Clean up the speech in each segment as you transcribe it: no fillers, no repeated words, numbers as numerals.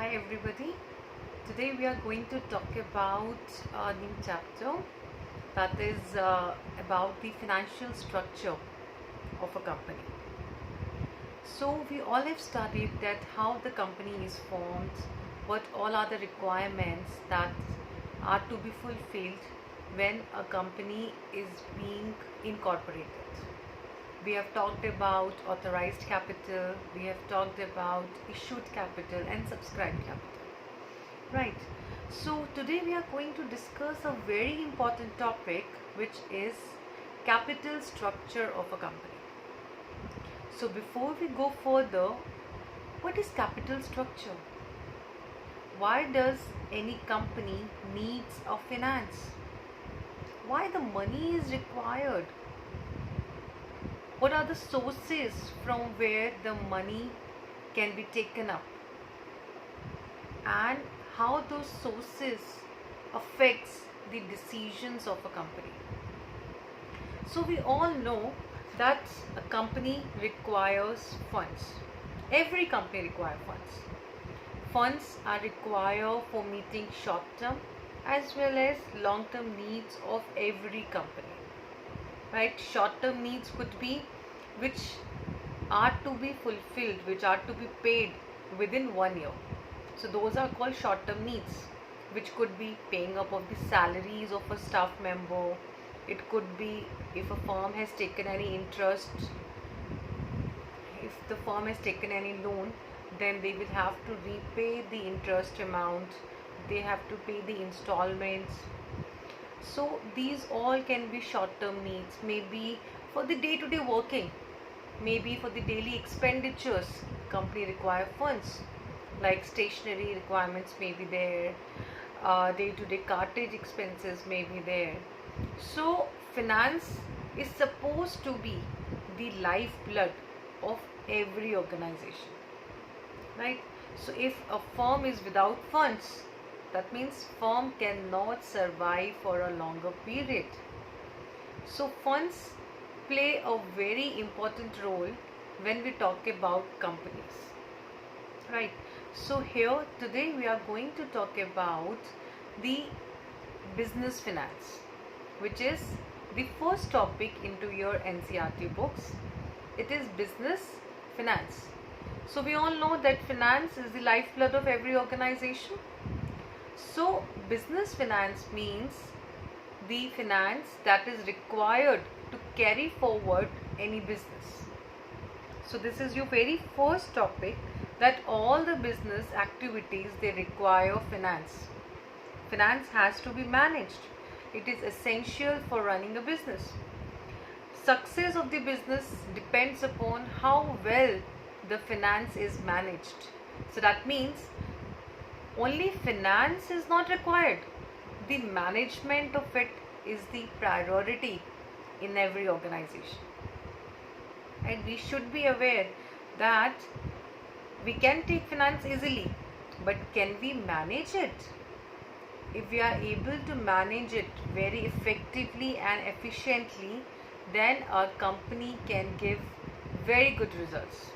Hi everybody. Today we are going to talk about a new chapter that is about the financial structure of a company. So we all have studied that how the company is formed, what all are the requirements that are to be fulfilled when a company is being incorporated. We have talked about authorized capital, we have talked about issued capital and subscribed capital. Right. So today we are going to discuss a very important topic, which is capital structure of a company. So before we go further, what is capital structure? Why does any company needs a finance? Why the money is required? What are the sources from where the money can be taken up? And how those sources affects the decisions of a company. So we all know that a company requires funds. Every company requires funds. Funds are required for meeting short-term as well as long-term needs of every company. Right? Short-term needs could be which are to be fulfilled, which are to be paid within 1 year. So those are called short-term needs, which could be paying up of the salaries of a staff member. It could be if a firm has taken any interest, if the firm has taken any loan, then they will have to repay the interest amount. They have to pay the installments. So these all can be short-term needs, maybe for the day-to-day working, maybe for the daily expenditures. Company require funds like stationery requirements may be there, day-to-day cartage expenses may be there. So finance is supposed to be the lifeblood of every organization, right? So if a firm is without funds, that means firm cannot survive for a longer period. So funds play a very important role when we talk about companies, right? So here today we are going to talk about the business finance, which is the first topic into your NCERT books. It is business finance. So we all know that finance is the lifeblood of every organization. So business finance means the finance that is required to carry forward any business. So this is your very first topic, that all the business activities, they require finance. Finance has to be managed. It is essential for running a business. Success of the business depends upon how well the finance is managed. So that means only finance is not required. The management of it is the priority in every organization. And we should be aware that we can take finance easily, but can we manage it? If we are able to manage it very effectively and efficiently, then our company can give very good results.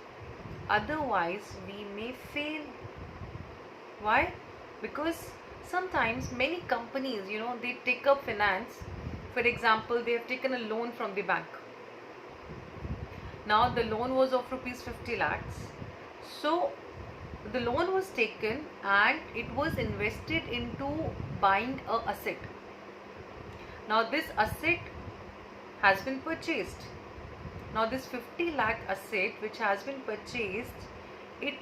Otherwise, we may fail. Why? Because sometimes many companies, they take up finance. For example, they have taken a loan from the bank. Now the loan was of rupees 50 lakhs. So the loan was taken and it was invested into buying a asset. Now this asset has been purchased. Now this 50 lakh asset which has been purchased, it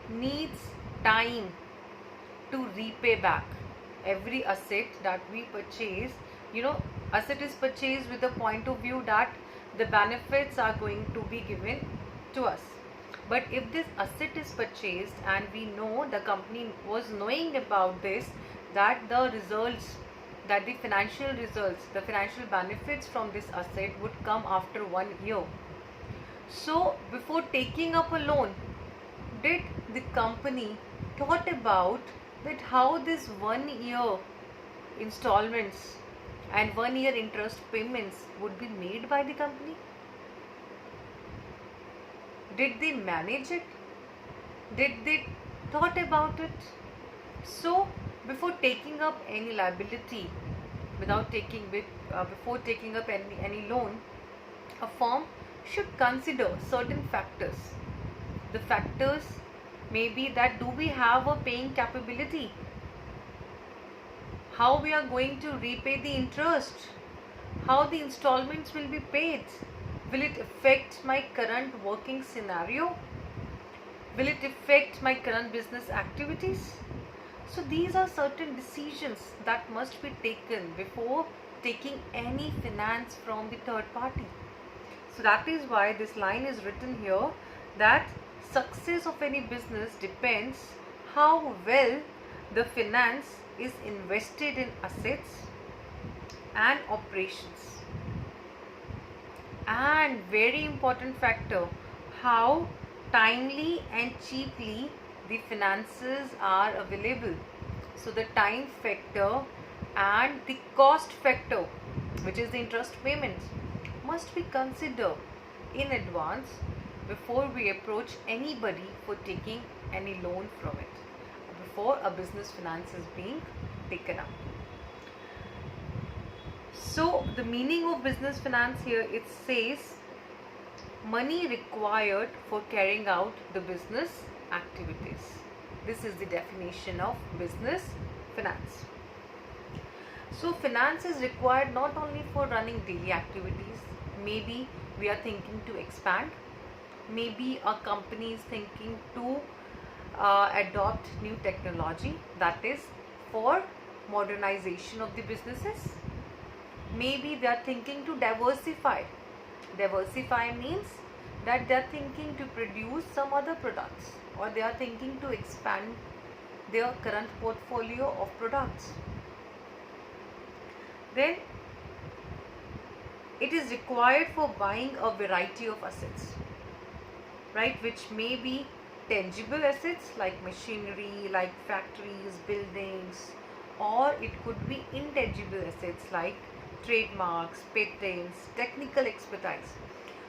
needs time to repay back. Every asset that we purchase, asset is purchased with the point of view that the benefits are going to be given to us. But if this asset is purchased and we know, the company was knowing about this, that the results, that the financial results, the financial benefits from this asset would come after 1 year. So before taking up a loan, did the company thought about that how this 1 year installments and 1 year interest payments would be made by the company? Did they manage it? Did they thought about it. So before taking up any liability, before taking up any loan, a firm should consider certain factors. The factors may be that, do we have a paying capability? How we are going to repay the interest? How the installments will be paid? Will it affect my current working scenario? Will it affect my current business activities? So these are certain decisions that must be taken before taking any finance from the third party. So that is why this line is written here, that success of any business depends how well the finance is invested in assets and operations. And very important factor, how timely and cheaply the finances are available. So the time factor and the cost factor, which is the interest payment, must be considered in advance before we approach anybody for taking any loan from it, before a business finance is being taken up. So the meaning of business finance here, it says money required for carrying out the business activities. This is the definition of business finance. So finance is required not only for running daily activities. Maybe we are thinking to expand. Maybe a company is thinking to adopt new technology, that is for modernization of the businesses. Maybe they are thinking to diversify. Diversify means that they are thinking to produce some other products, or they are thinking to expand their current portfolio of products. Then it is required for buying a variety of assets, right, which may be tangible assets like machinery, like factories, buildings, or it could be intangible assets like trademarks, patents, technical expertise.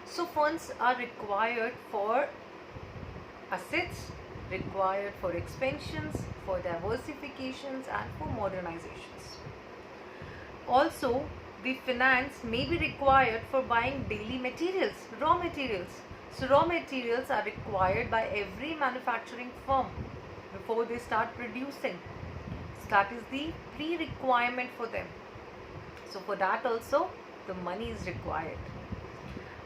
So funds are required for assets, required for expansions, for diversifications, and for modernizations. Also, the finance may be required for buying daily materials, raw materials. So raw materials are required by every manufacturing firm before they start producing. So that is the pre-requirement for them. So for that also the money is required.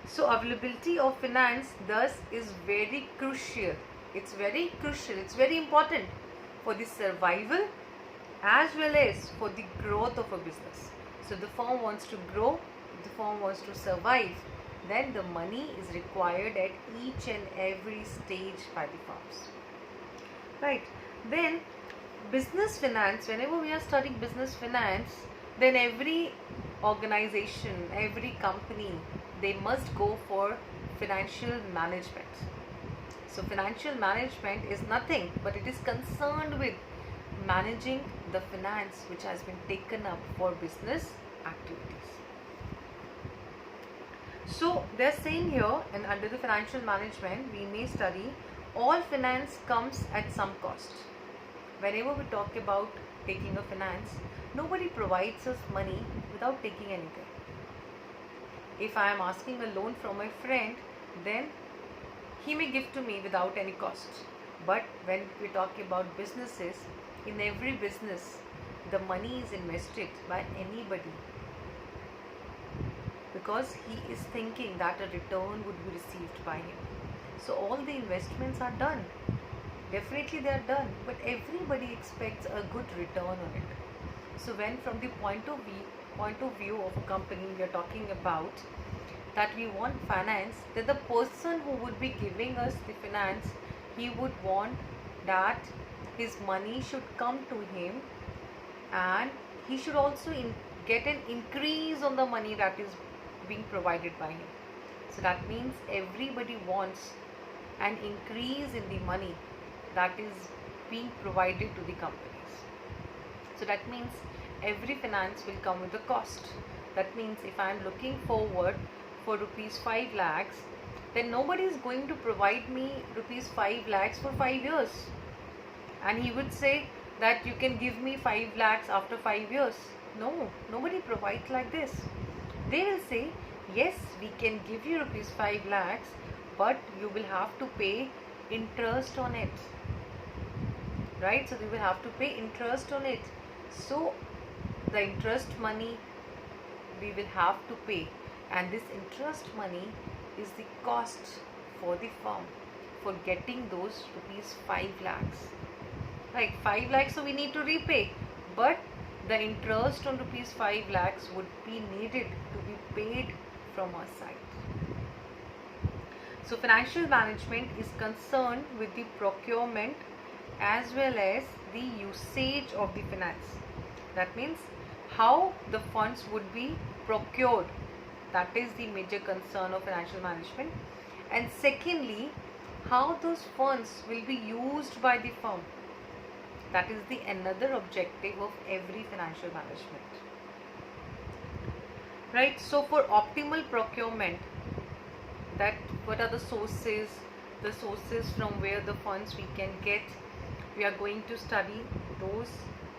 So availability of finance thus is very crucial. It's very crucial. It's very important for the survival as well as for the growth of a business. So the firm wants to grow, the firm wants to survive, then the money is required at each and every stage by the firms. Right. Then business finance, whenever we are studying business finance, then every organization, every company, they must go for financial management. So financial management is nothing but it is concerned with managing the finance which has been taken up for business activities. So they're saying here, and under the financial management we may study all finance comes at some cost. Whenever we talk about taking a finance, nobody provides us money without taking anything. If I am asking a loan from my friend, then he may give to me without any cost. But when we talk about businesses, in every business the money is invested by anybody because he is thinking that a return would be received by him. So all the investments are done. Definitely they are done, but everybody expects a good return on it. So when from the point of view of a company we are talking about that we want finance, then the person who would be giving us the finance, he would want that his money should come to him and he should also get an increase on the money that is being provided by him. So that means everybody wants an increase in the money that is being provided to the companies. So that means every finance will come with a cost. That means if I am looking forward for rupees 5 lakhs, then nobody is going to provide me rupees 5 lakhs for 5 years. And he would say that you can give me 5 lakhs after 5 years. No, nobody provides like this. They will say, yes, we can give you rupees 5 lakhs, but you will have to pay interest on it. Right? So you will have to pay interest on it. So the interest money we will have to pay, and this interest money is the cost for the firm for getting those rupees 5 lakhs. Like 5 lakhs, so we need to repay, but the interest on rupees 5 lakhs would be needed to be paid from our side. So financial management is concerned with the procurement as well as the usage of the finance. That means how the funds would be procured. That is the major concern of financial management. And secondly, how those funds will be used by the firm. That is the another objective of every financial management. Right? So for optimal procurement, that what are the sources from where the funds we can get, we are going to study those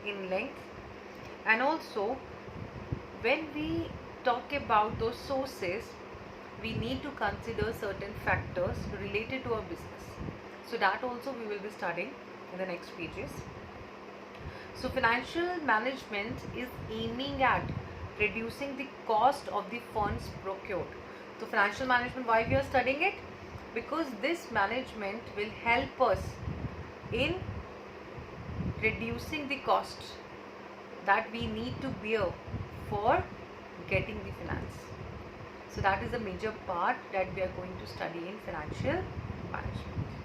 in length. And also when we talk about those sources, we need to consider certain factors related to our business. So that also we will be studying in the next pages. So financial management is aiming at reducing the cost of the funds procured. So financial management, why we are studying it? Because this management will help us in reducing the costs that we need to bear for getting the finance. So that is a major part that we are going to study in financial management.